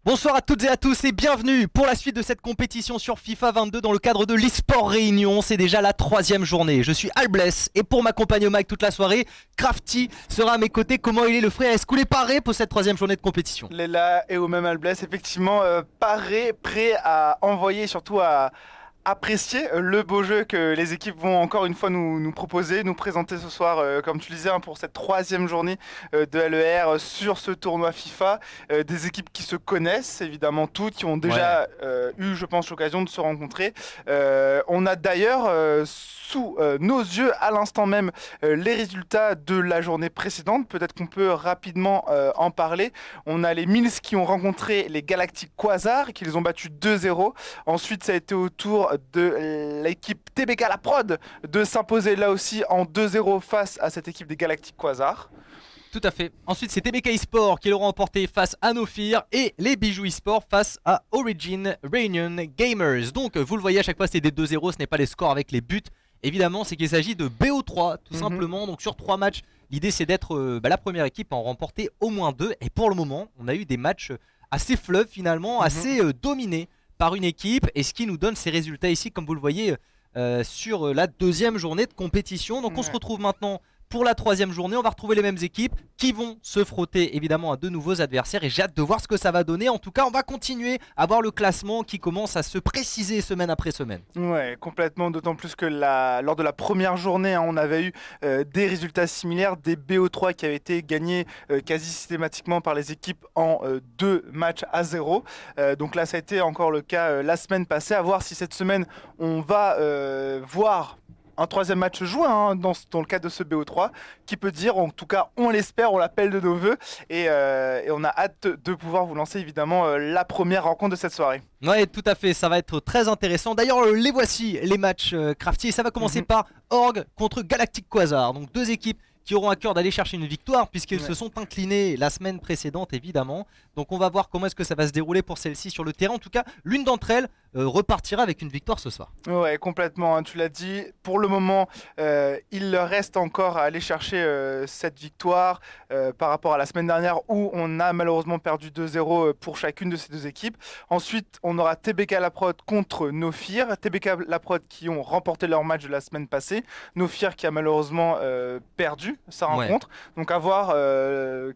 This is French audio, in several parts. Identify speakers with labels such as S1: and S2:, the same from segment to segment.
S1: Bonsoir à toutes et à tous et bienvenue pour la suite de cette compétition sur FIFA 22 dans le cadre de l'eSport Réunion. C'est déjà la 3e journée. Je suis Albless et pour m'accompagner au mic toute la soirée, Crafty sera à mes côtés. Comment il est le frère? Est-ce qu'il est paré pour cette 3e journée de compétition?
S2: Léla et au même Albless, effectivement, paré, prêt à envoyer, surtout à apprécier le beau jeu que les équipes vont encore une fois nous proposer, nous présenter ce soir, comme tu le disais, hein, pour cette 3e journée de LER sur ce tournoi FIFA. Des équipes qui se connaissent, évidemment toutes, qui ont déjà eu, je pense, l'occasion de se rencontrer. On a d'ailleurs sous nos yeux, à l'instant même, les résultats de la journée précédente. Peut-être qu'on peut rapidement en parler. On a les Mills qui ont rencontré les Galactic Quasar, qui les ont battus 2-0. Ensuite, ça a été au tour de l'équipe TBK La Prod de s'imposer là aussi en 2-0 face à cette équipe des Galactic Quasar.
S1: Tout à fait. Ensuite, c'est TBK eSport qui l'auront emporté face à Nofir et les Bijoux eSport face à Origin Reunion Gamers. Donc, vous le voyez, à chaque fois, c'est des 2-0, ce n'est pas les scores avec les buts. Évidemment, c'est qu'il s'agit de BO3, tout simplement. Donc, sur 3 matchs, l'idée, c'est d'être la première équipe à en remporter au moins 2. Et pour le moment, on a eu des matchs assez fleuves, finalement, assez dominés par une équipe. Et ce qui nous donne ces résultats ici, comme vous le voyez, sur la 2e journée de compétition. Donc, on se retrouve maintenant pour la 3e journée. On va retrouver les mêmes équipes qui vont se frotter évidemment à de nouveaux adversaires et j'ai hâte de voir ce que ça va donner. En tout cas, on va continuer à voir le classement qui commence à se préciser semaine après semaine.
S2: Ouais, complètement, d'autant plus que lors de la première journée, hein, on avait eu des résultats similaires, des BO3 qui avaient été gagnés quasi systématiquement par les équipes en 2 matchs à 0. Donc là, ça a été encore le cas la semaine passée. À voir si cette semaine, on va voir un 3e match joué, hein, dans le cadre de ce BO3, qui peut dire, en tout cas on l'espère, on l'appelle de nos voeux, et on a hâte de pouvoir vous lancer évidemment la première rencontre de cette soirée.
S1: Ouais, tout à fait, ça va être très intéressant. D'ailleurs, les voici, les matchs Crafty, et ça va commencer par Org contre Galactic Quasar. Donc 2 équipes qui auront à cœur d'aller chercher une victoire puisqu'ils se sont inclinés la semaine précédente évidemment. Donc on va voir comment est-ce que ça va se dérouler pour celle-ci sur le terrain. En tout cas, l'une d'entre elles repartira avec une victoire ce soir.
S2: Ouais, complètement, hein, tu l'as dit. Pour le moment, il leur reste encore à aller chercher cette victoire par rapport à la semaine dernière où on a malheureusement perdu 2-0 pour chacune de ces 2 équipes. Ensuite, on aura TBK La Prod contre Nofir. TBK La Prod qui ont remporté leur match de la semaine passée. Nofir qui a malheureusement perdu sa rencontre. Donc à voir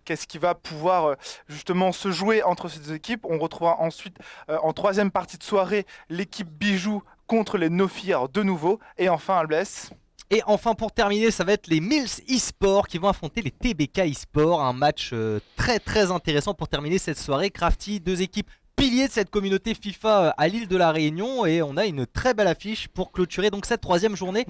S2: qu'est-ce qui va pouvoir justement se jouer entre ces 2 équipes. On retrouvera ensuite en 3e partie de soirée l'équipe Bijoux contre les Nofir de nouveau. Et enfin Albless.
S1: Et enfin pour terminer, ça va être les Mills eSport qui vont affronter les TBK eSport. Un match très intéressant pour terminer cette soirée. Crafty, 2 équipes piliers de cette communauté FIFA à l'île de la Réunion. Et on a une très belle affiche pour clôturer donc cette 3e journée.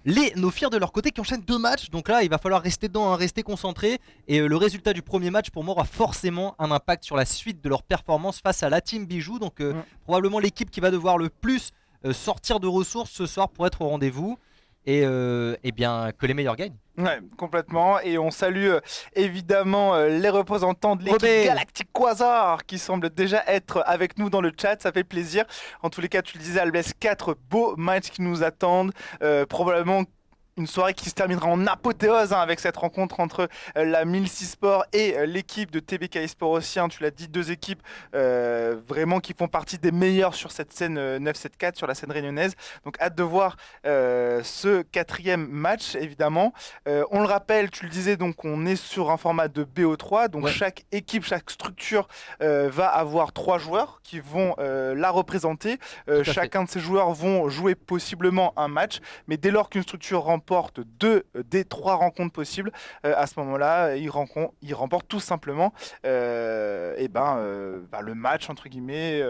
S1: Les Nofir de leur côté qui enchaînent 2 matchs. Donc là il va falloir rester dedans, hein, rester concentré. Et le résultat du premier match pour moi aura forcément un impact sur la suite de leur performance face à la team Bijoux. Donc probablement l'équipe qui va devoir le plus sortir de ressources ce soir pour être au rendez-vous. Et bien que les meilleurs gagnent.
S2: Ouais, complètement. Et on salue évidemment les représentants de l'équipe Galactic Quasar qui semblent déjà être avec nous dans le chat. Ça fait plaisir. En tous les cas, tu le disais, Albless, 4 beaux matchs qui nous attendent. Probablement une soirée qui se terminera en apothéose, hein, avec cette rencontre entre la Mills eSport et l'équipe de TBK eSport aussi, hein, tu l'as dit, 2 équipes vraiment qui font partie des meilleures sur cette scène 9-7-4, sur la scène réunionnaise. Donc hâte de voir ce 4e match évidemment. On le rappelle, tu le disais, donc on est sur un format de BO3, donc chaque équipe, chaque structure va avoir 3 joueurs qui vont la représenter. Chacun de ces joueurs vont jouer possiblement un match, mais dès lors qu'une structure remporte 2 des 3 rencontres possibles, à ce moment-là, il remporte tout simplement le match, entre guillemets,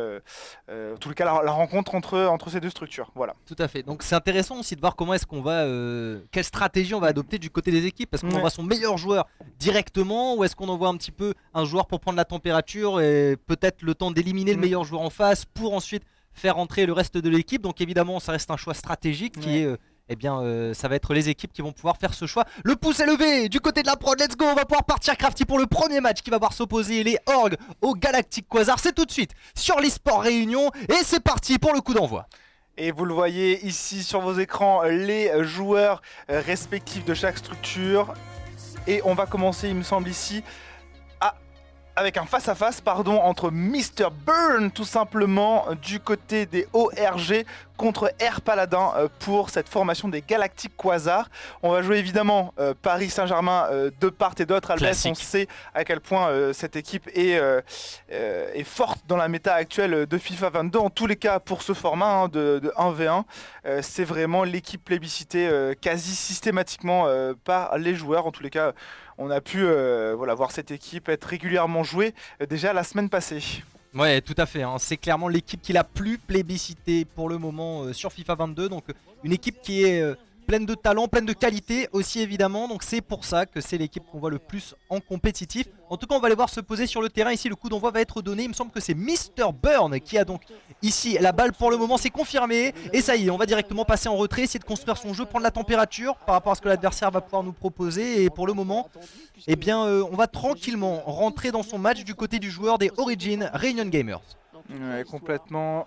S2: en tout cas la rencontre entre ces 2 structures. Voilà.
S1: Tout à fait. Donc c'est intéressant aussi de voir comment est-ce qu'on va, quelle stratégie on va adopter du côté des équipes. Est-ce qu'on envoie son meilleur joueur directement ou est-ce qu'on envoie un petit peu un joueur pour prendre la température et peut-être le temps d'éliminer le meilleur joueur en face pour ensuite faire entrer le reste de l'équipe. Donc évidemment ça reste un choix stratégique qui est ça va être les équipes qui vont pouvoir faire ce choix. Le pouce est levé du côté de la prod, let's go. On va pouvoir partir Crafty pour le premier match qui va voir s'opposer les Org au Galactic Quasar. C'est tout de suite sur l'eSport Réunion et c'est parti pour le coup d'envoi.
S2: Et vous le voyez ici sur vos écrans, les joueurs respectifs de chaque structure. Et on va commencer, il me semble, ici avec un face-à-face entre Mr. Burn tout simplement du côté des ORG contre Air Paladin pour cette formation des Galactic Quasar. On va jouer évidemment Paris Saint-Germain de part et d'autre. Albès, on sait à quel point cette équipe est forte dans la méta actuelle de FIFA 22. En tous les cas pour ce format de 1v1, c'est vraiment l'équipe plébiscitée quasi systématiquement par les joueurs. En tous les cas, on a pu voir cette équipe être régulièrement jouée déjà la semaine passée.
S1: Ouais, tout à fait, hein. C'est clairement l'équipe qui l'a plus plébiscité pour le moment sur FIFA 22. Donc une équipe qui est pleine de talent, pleine de qualité aussi évidemment. Donc c'est pour ça que c'est l'équipe qu'on voit le plus en compétitif. En tout cas, on va les voir se poser sur le terrain. Ici, le coup d'envoi va être donné. Il me semble que c'est Mr. Burn qui a donc ici la balle pour le moment. C'est confirmé. Et ça y est, on va directement passer en retrait, essayer de construire son jeu, prendre la température par rapport à ce que l'adversaire va pouvoir nous proposer. Et pour le moment, eh bien, on va tranquillement rentrer dans son match du côté du joueur des Origin Reunion Gamers.
S2: Ouais, complètement.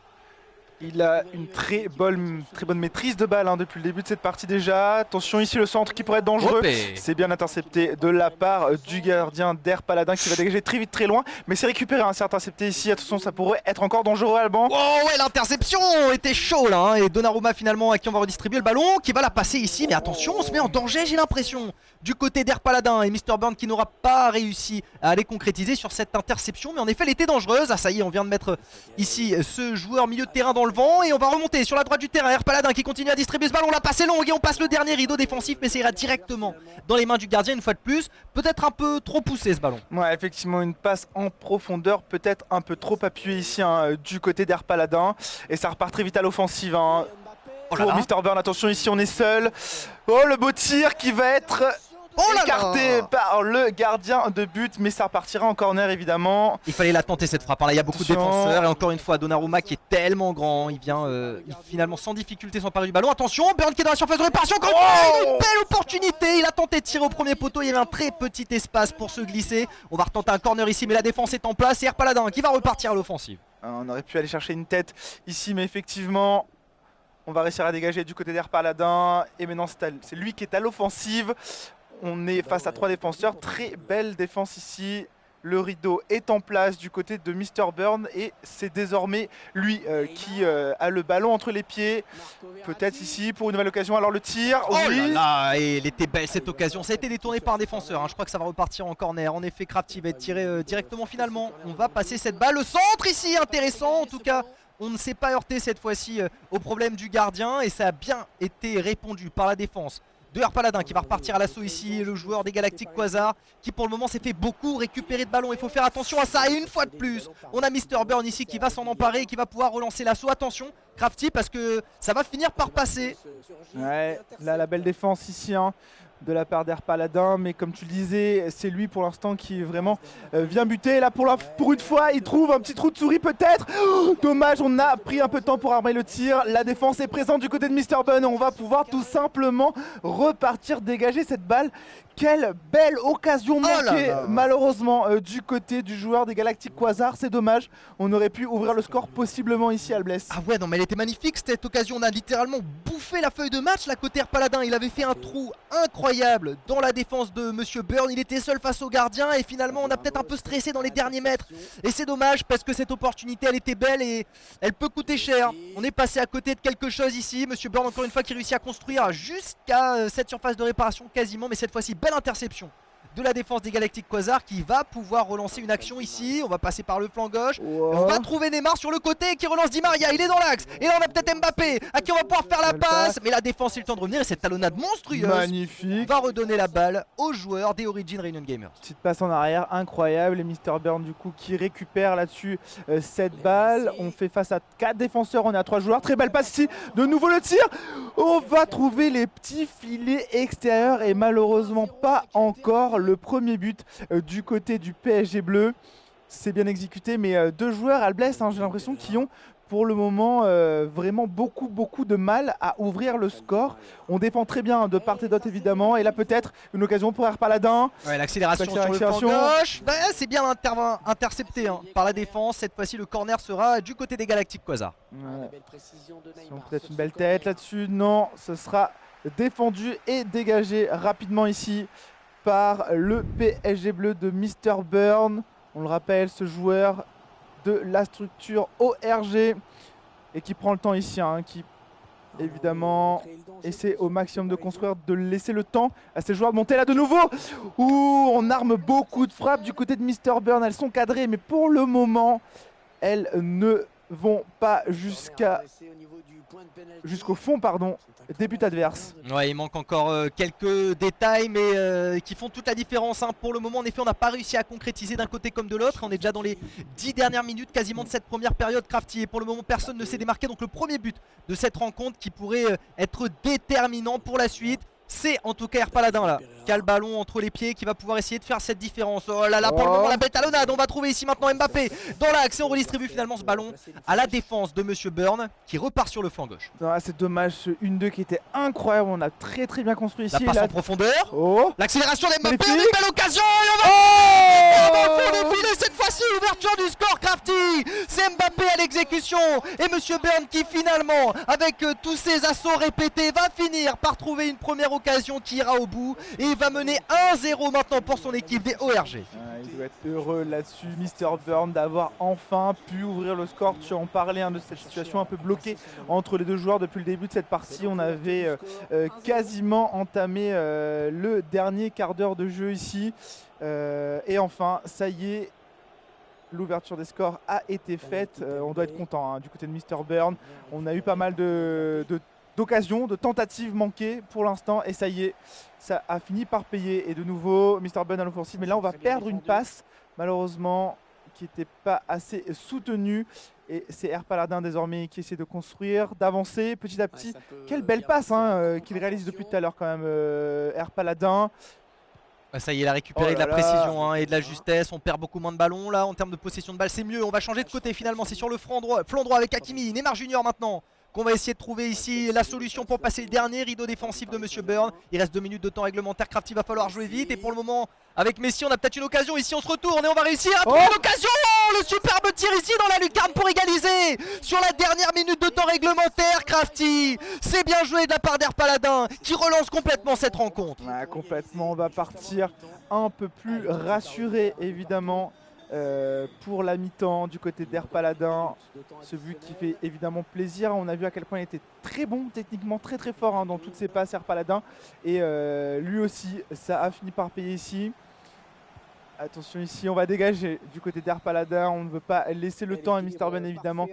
S2: Il a une très bonne maîtrise de balle depuis le début de cette partie déjà. Attention ici le centre qui pourrait être dangereux. C'est bien intercepté de la part du gardien d'Air Paladin qui va dégager très vite très loin. Mais c'est récupéré, c'est intercepté ici. Attention, ça pourrait être encore dangereux Alban.
S1: Oh ouais, l'interception était chaud là hein. Et Donnarumma finalement à qui on va redistribuer le ballon, qui va la passer ici. Mais attention, on se met en danger j'ai l'impression. Du côté d'Air Paladin et Mr. Burn qui n'aura pas réussi à aller concrétiser sur cette interception. Mais en effet elle était dangereuse. Ah ça y est, on vient de mettre ici ce joueur milieu de terrain dans le vent. Et on va remonter sur la droite du terrain. Air Paladin qui continue à distribuer ce ballon. On l'a passé long et on passe le dernier rideau défensif. Mais ça ira directement dans les mains du gardien une fois de plus. Peut-être un peu trop poussé ce ballon.
S2: Ouais, effectivement une passe en profondeur. Peut-être un peu trop appuyée ici du côté d'Air Paladin. Et ça repart très vite à l'offensive pour Mr. Burn. Attention ici on est seul. Oh le beau tir qui va être... écarté par le gardien de but, mais ça repartira en corner évidemment.
S1: Il fallait la tenter cette frappe, là il y a beaucoup de défenseurs et encore une fois Donnarumma qui est tellement grand, il vient finalement sans difficulté s'emparer du ballon. Attention, Burn qui est dans la surface de réparation, encore une belle opportunité, il a tenté de tirer au premier poteau, il y avait un très petit espace pour se glisser. On va retenter un corner ici mais la défense est en place et Air Paladin qui va repartir à l'offensive.
S2: On aurait pu aller chercher une tête ici mais effectivement on va réussir à dégager du côté d'Air Paladin et maintenant c'est lui qui est à l'offensive. On est face à 3 défenseurs, très belle défense ici. Le rideau est en place du côté de Mr. Burn et c'est désormais lui qui a le ballon entre les pieds. Peut-être ici pour une nouvelle occasion, alors le tir.
S1: Oh oui. Là là, et elle était belle cette occasion, ça a été détourné par un défenseur. Je crois que ça va repartir en corner. En effet, Crafty va être tiré directement finalement. On va passer cette balle au centre ici, intéressant en tout cas. On ne s'est pas heurté cette fois-ci au problème du gardien et ça a bien été répondu par la défense de Air Paladin qui va repartir à l'assaut ici, le joueur des Galactic Quasar qui pour le moment s'est fait beaucoup récupérer de ballon. Il faut faire attention à ça et une fois de plus on a Mr. Burn ici qui va s'en emparer et qui va pouvoir relancer l'assaut. Attention Crafty parce que ça va finir par passer.
S2: Ouais, là la belle défense ici de la part d'Air Paladin, mais comme tu le disais, c'est lui pour l'instant qui vraiment vient buter. Là pour une fois, il trouve un petit trou de souris peut-être. Dommage, on a pris un peu de temps pour armer le tir. La défense est présente du côté de Mr. Burn. On va pouvoir tout simplement repartir, dégager cette balle. Quelle belle occasion manquée malheureusement du côté du joueur des Galactic Quasar. C'est dommage, on aurait pu ouvrir le score possiblement ici Alblès.
S1: Ah ouais non mais elle était magnifique cette occasion. On a littéralement bouffé la feuille de match là côté Air Paladin. Il avait fait un trou incroyable dans la défense de Monsieur Burn. Il était seul face au gardien et finalement on a peut-être un peu stressé dans les derniers mètres. Et c'est dommage parce que cette opportunité elle était belle et elle peut coûter cher. On est passé à côté de quelque chose ici. Monsieur Burn encore une fois qui réussit à construire jusqu'à cette surface de réparation quasiment. Mais cette fois-ci belle interception de la défense des Galactic Quasar qui va pouvoir relancer une action ici. On va passer par le flanc gauche. On va trouver Neymar sur le côté qui relance Di Maria. Il est dans l'axe. Et là on a peut-être Mbappé à qui on va pouvoir faire la passe. Mais la défense a eu le temps de revenir et cette talonnade monstrueuse
S2: magnifique
S1: va redonner la balle aux joueurs des Origin Reunion Gamers.
S2: Petite passe en arrière incroyable et Mr. Burn du coup qui récupère là-dessus cette balle. On fait face à 4 défenseurs, on est à 3 joueurs. Très belle passe ici. De nouveau le tir. On va trouver les petits filets extérieurs et malheureusement pas encore le premier but du côté du PSG bleu. C'est bien exécuté mais 2 joueurs Alblès j'ai l'impression qui ont pour le moment vraiment beaucoup de mal à ouvrir le score. On défend très bien de part et d'autre évidemment et là peut-être une occasion pour Air Paladin.
S1: Ouais, l'accélération sur le flanc gauche, c'est bien intercepté par la défense. Cette fois-ci le corner sera du côté des Galactic Quasar.
S2: Ouais. Peut-être une belle tête là-dessus, non, ce sera défendu et dégagé rapidement ici par le PSG bleu de Mr. Burn. On le rappelle, ce joueur de la structure ORG et qui prend le temps ici, hein, qui évidemment essaie au maximum de construire, de laisser le temps à ces joueurs de monter là de nouveau. Ouh, on arme beaucoup de frappes du côté de Mr. Burn, elles sont cadrées mais pour le moment elles ne vont pas jusqu'au fond des buts adverses.
S1: Ouais, il manque encore quelques détails mais qui font toute la différence hein. Pour le moment en effet on n'a pas réussi à concrétiser d'un côté comme de l'autre. On est déjà dans les 10 dernières minutes quasiment de cette première période Crafty. Et pour le moment personne ne s'est démarqué. Donc le premier but de cette rencontre qui pourrait être déterminant pour la suite, c'est en tout cas Air Paladin là qui a le ballon entre les pieds, qui va pouvoir essayer de faire cette différence. Oh là là, pour le moment la belle talonnade. On va trouver ici maintenant Mbappé dans l'axe et on redistribue finalement ce ballon à la défense de Monsieur Burn qui repart sur le flanc gauche.
S2: Ah, c'est dommage, ce 1-2 qui était incroyable. On a très bien construit ici.
S1: La passe en profondeur.
S2: Oh,
S1: l'accélération d'Mbappé,
S2: magnifique.
S1: une belle occasion et on va défiler cette fois-ci, ouverture du score Crafty. C'est Mbappé à l'exécution et Monsieur Burn qui finalement avec tous ses assauts répétés va finir par trouver une première occasion qui ira au bout et il va mener 1-0 maintenant pour son équipe des ORG.
S2: Il doit être heureux là-dessus, Mr. Burn, d'avoir enfin pu ouvrir le score. Tu en parlais de cette situation un peu bloquée entre les deux joueurs depuis le début de cette partie. On avait quasiment entamé le dernier quart d'heure de jeu ici. Et enfin, ça y est, l'ouverture des scores a été faite. On doit être content hein, du côté de Mr. Burn. On a eu pas mal d'occasions, de tentatives manquées pour l'instant et ça y est, ça a fini par payer et de nouveau Mr. Burn à l'offensive, mais là on va perdre une passe malheureusement qui n'était pas assez soutenue et c'est Air Paladin désormais qui essaie de construire, d'avancer petit à petit. Quelle belle passe hein, qu'il réalise depuis tout à l'heure quand même Air Paladin.
S1: Ça y est, il a récupéré de la précision hein, et de la justesse. On perd beaucoup moins de ballons là en termes de possession de balle. C'est mieux, on va changer de côté finalement. C'est sur le flanc droit avec Hakimi, Neymar Junior maintenant qu'on va essayer de trouver ici la solution pour passer le dernier rideau défensif de Monsieur Burn. Il reste 2 minutes de temps réglementaire. Crafty va falloir jouer vite et pour le moment avec Messi on a peut-être une occasion. Ici on se retourne et on va réussir à trouver une occasion. Le superbe tir ici dans la lucarne pour égaliser sur la dernière minute de temps réglementaire. Crafty, c'est bien joué de la part d'Air Paladin qui relance complètement cette rencontre.
S2: Ouais, complètement, on va partir un peu plus rassuré évidemment. Pour la mi-temps du côté d'Air Paladin, ce but qui fait évidemment plaisir. On a vu à quel point il était très bon techniquement, très fort hein, dans toutes ses passes Air Paladin et lui aussi ça a fini par payer ici. Attention ici, on va dégager du côté d'Air Paladin, on ne veut pas laisser le temps à Mr. Ben évidemment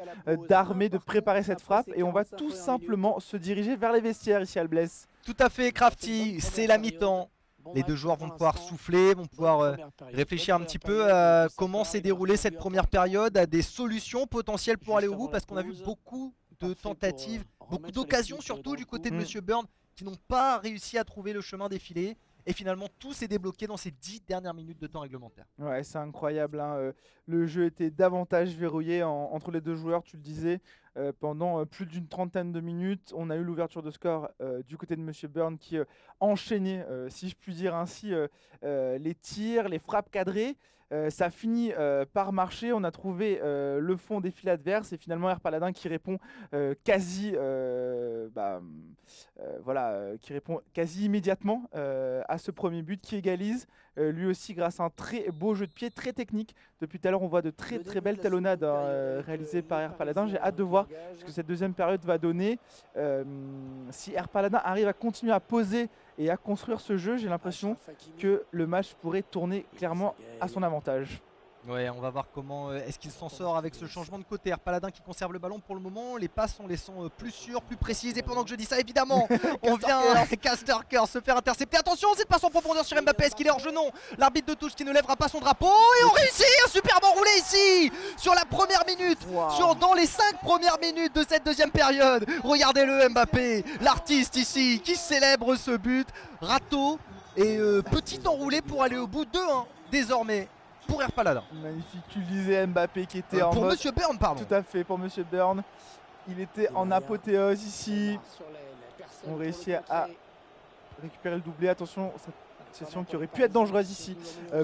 S2: d'armer, de préparer cette frappe et on va tout simplement se diriger vers les vestiaires ici à Alblès.
S1: Tout à fait Crafty, c'est la mi-temps. Les deux joueurs vont pouvoir souffler, vont pouvoir réfléchir un petit peu à comment s'est déroulée cette première période, à des solutions potentielles pour aller au bout parce qu'on a vu beaucoup de tentatives, beaucoup d'occasions surtout du côté de Monsieur Burn qui n'ont pas réussi à trouver le chemin défilé. Et finalement tout s'est débloqué dans ces 10 dernières minutes de temps réglementaire.
S2: Ouais, c'est incroyable hein. Le jeu était davantage verrouillé entre les deux joueurs, tu le disais, pendant plus d'une trentaine de minutes. On a eu l'ouverture de score du côté de Monsieur Burn qui enchaînait, si je puis dire ainsi, les tirs, les frappes cadrées. Ça finit par marcher, on a trouvé le fond des fils adverses et finalement Air Paladin qui répond qui répond quasi immédiatement à ce premier but qui égalise lui aussi grâce à un très beau jeu de pied, très technique. Depuis tout à l'heure on voit de très belles talonnades réalisées par Air Paladin. J'ai hâte de voir ce que cette deuxième période va donner. Si Air Paladin arrive à continuer à poser et à construire ce jeu, j'ai l'impression que le match pourrait tourner clairement à son avantage.
S1: Ouais, on va voir comment est-ce qu'il s'en sort avec ce changement de côté. Air Paladin qui conserve le ballon pour le moment. Les passes on les sent plus sûres, plus précises. Et pendant que je dis ça, évidemment, on vient Casterker se faire intercepter. Attention, cette passe en profondeur sur Mbappé. Est-ce qu'il est hors jeu? Non. L'arbitre de touche qui ne lèvera pas son drapeau. Et on réussit un superbe enroulé ici sur la première minute. Dans les 5 premières minutes de cette deuxième période. Regardez-le Mbappé, l'artiste ici qui célèbre ce but. Râteau et petit enroulé pour aller au bout. 2-1 désormais pour Air Paladin.
S2: Magnifique, tu le disais, Mbappé qui était en
S1: pour
S2: mode...
S1: Monsieur Burn, pardon.
S2: Tout à fait, pour Monsieur Burn. Il était en apothéose ici. On réussit à récupérer le doublé. Attention, cette session qui aurait pu être dangereuse ici.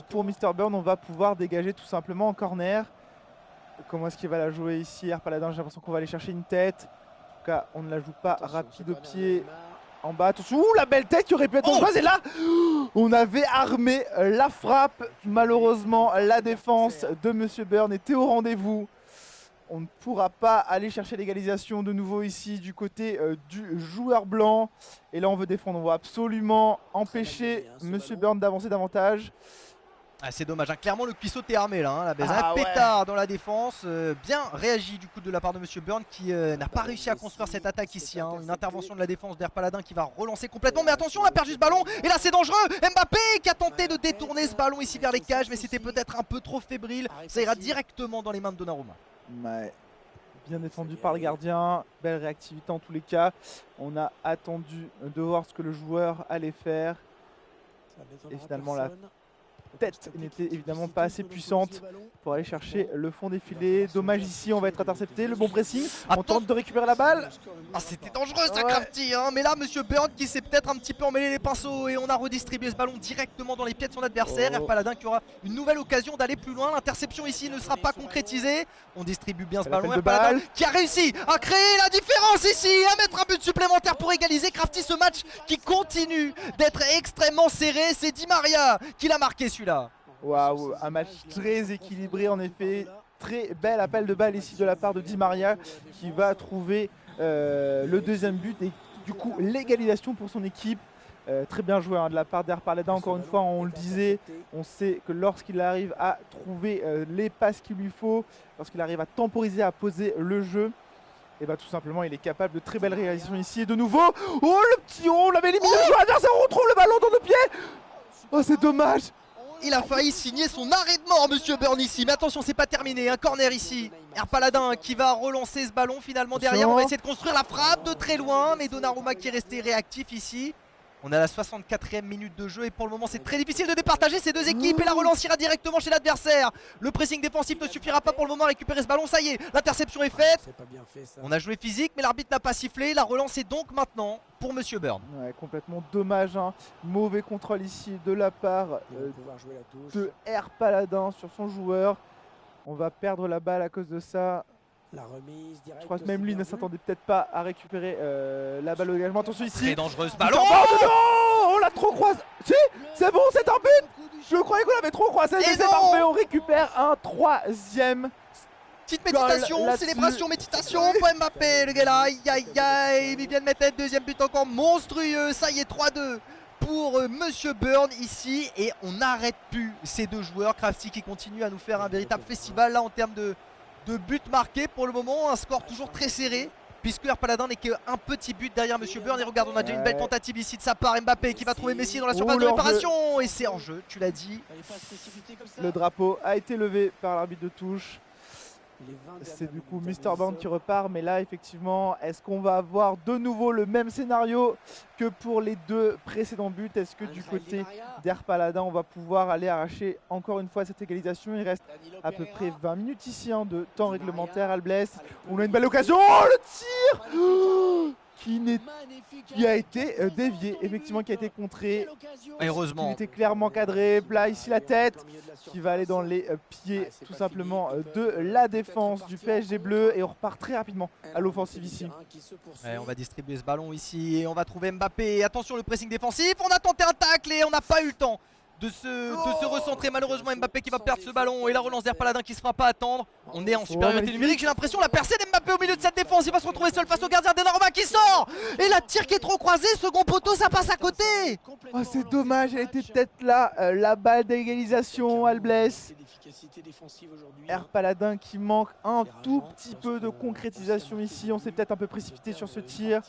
S2: Pour Mr. Burn, on va pouvoir dégager tout simplement en corner. Comment est-ce qu'il va la jouer ici, Air Paladin? J'ai l'impression qu'on va aller chercher une tête. En tout cas, on ne la joue pas rapide au pied. En bas, attention, ouh, la belle tête qui aurait pu être dangereuse. Et là, On avait armé la frappe. Malheureusement, la défense de Monsieur Burn était au rendez-vous. On ne pourra pas aller chercher l'égalisation de nouveau ici du côté du joueur blanc. Et là, on veut défendre. On va absolument empêcher Monsieur Burn d'avancer davantage.
S1: Ah, c'est dommage, hein. Clairement le cuisseau est armé là, hein, la baisse.
S2: Ah
S1: Un
S2: ouais.
S1: pétard dans la défense, bien réagi du coup de la part de Monsieur Burn qui n'a pas réussi à construire cette attaque ici, hein. Une intervention de la défense d'Air Paladin qui va relancer complètement, mais attention, on a perdu ce ballon et là c'est dangereux. Mbappé qui a tenté de détourner ce ballon ici vers les cages, mais c'était peut-être un peu trop fébrile. Ça ira directement dans les mains de Donnarumma.
S2: Ouais. Bien défendu par le gardien, belle réactivité en tous les cas. On a attendu de voir ce que le joueur allait faire. Et finalement la tête n'était évidemment pas assez puissante pour aller chercher le fond des filets. Dommage ici, on va être intercepté. Le bon pressing, on tente de récupérer la balle.
S1: Ah, c'était dangereux ça,
S2: Ouais.
S1: Crafty, hein. Mais là Monsieur Burn qui s'est peut-être un petit peu emmêlé les pinceaux et on a redistribué ce ballon directement dans les pieds de son adversaire. Air Paladin qui aura une nouvelle occasion d'aller plus loin. L'interception ici ne sera pas concrétisée. On distribue bien ce ballon. Air Paladin qui a réussi à créer la différence ici, à mettre un but supplémentaire pour égaliser. Crafty, ce match qui continue d'être extrêmement serré. C'est Di Maria qui l'a marqué celui-là.
S2: Waouh, un match très équilibré en effet. Très bel appel de balle ici de la part de Di Maria qui va trouver le deuxième but et du coup l'égalisation pour son équipe. Très bien joué hein, de la part d'Air Paladin, encore une fois on le disait, on sait que lorsqu'il arrive à trouver les passes qu'il lui faut, lorsqu'il arrive à temporiser, à poser le jeu, et bah tout simplement il est capable de très belles réalisations ici. Et de nouveau, oh le petit on l'avait éliminé, le joueur adversaire, on retrouve le ballon dans nos pieds. Oh c'est dommage.
S1: Il a failli signer son arrêt de mort, Monsieur Burn ici. Mais attention, c'est pas terminé. Un corner ici. Air Paladin qui va relancer ce ballon finalement derrière. On va essayer de construire la frappe de très loin. Mais Donnarumma qui est resté réactif ici. On a la 64e minute de jeu et pour le moment c'est très difficile de départager ces deux équipes. Et la relance ira directement chez l'adversaire. Le pressing défensif ne suffira pas pour le moment à récupérer ce ballon. Ça y est, l'interception est faite. On a joué physique mais l'arbitre n'a pas sifflé. La relance est donc maintenant pour Monsieur Burn.
S2: Ouais, complètement dommage, hein. Mauvais contrôle ici de la part de Air Paladin sur son joueur. On va perdre la balle à cause de ça. Je crois que même lui ne s'attendait peut-être pas à récupérer la balle au dégagement. Attention ici.
S1: Très dangereux ce ballon.
S2: Oh non, on l'a trop croisé. Si, c'est bon, c'est un but. Je croyais qu'on l'avait trop croisé. Mais c'est parfait, on récupère un troisième.
S1: Petite méditation, célébration, méditation pour Mbappé, le gars là, aïe aïe aïe, il vient de mettre un deuxième but encore monstrueux, ça y est 3-2 pour Monsieur Burn ici et on n'arrête plus ces deux joueurs. Crafty qui continue à nous faire un véritable festival là en termes de buts marqués pour le moment, un score toujours très serré puisque Air Paladin n'est qu'un petit but derrière Monsieur Burn et regarde on a déjà une belle tentative ici de sa part, Mbappé qui va trouver Messi dans la surface de réparation et c'est en jeu, tu l'as dit.
S2: Le drapeau a été levé par l'arbitre de touche. C'est du coup Mr. Burn qui repart, mais là effectivement, est-ce qu'on va avoir de nouveau le même scénario que pour les deux précédents buts? Est-ce que du côté d'Air Paladin, on va pouvoir aller arracher encore une fois cette égalisation? Il reste à peu près 20 minutes ici hein, de temps réglementaire. Alblès, on a une belle occasion, oh le tir qui a été dévié, effectivement qui a été contré.
S1: Heureusement.
S2: Il était clairement cadré. Là ici la tête qui va aller dans les pieds tout simplement de la défense du PSG bleu et on repart très rapidement à l'offensive ici.
S1: Ouais, on va distribuer ce ballon ici et on va trouver Mbappé. Attention le pressing défensif, on a tenté un tacle et on n'a pas eu le temps de se recentrer. Malheureusement Mbappé qui va perdre ce ballon et la relance d'Air Paladin qui se fera pas attendre. On est en supériorité numérique, j'ai l'impression. La percée d'Mbappé au milieu de cette défense, il va se retrouver seul face au gardien Donnarumma qui sort. Et la tir qui est trop croisée, second poteau, ça passe à côté.
S2: Oh, c'est dommage, elle était peut-être là, la balle d'égalisation. Alblès, Air Paladin qui manque un tout petit peu de concrétisation ici. On s'est peut-être un peu précipité sur ce tir.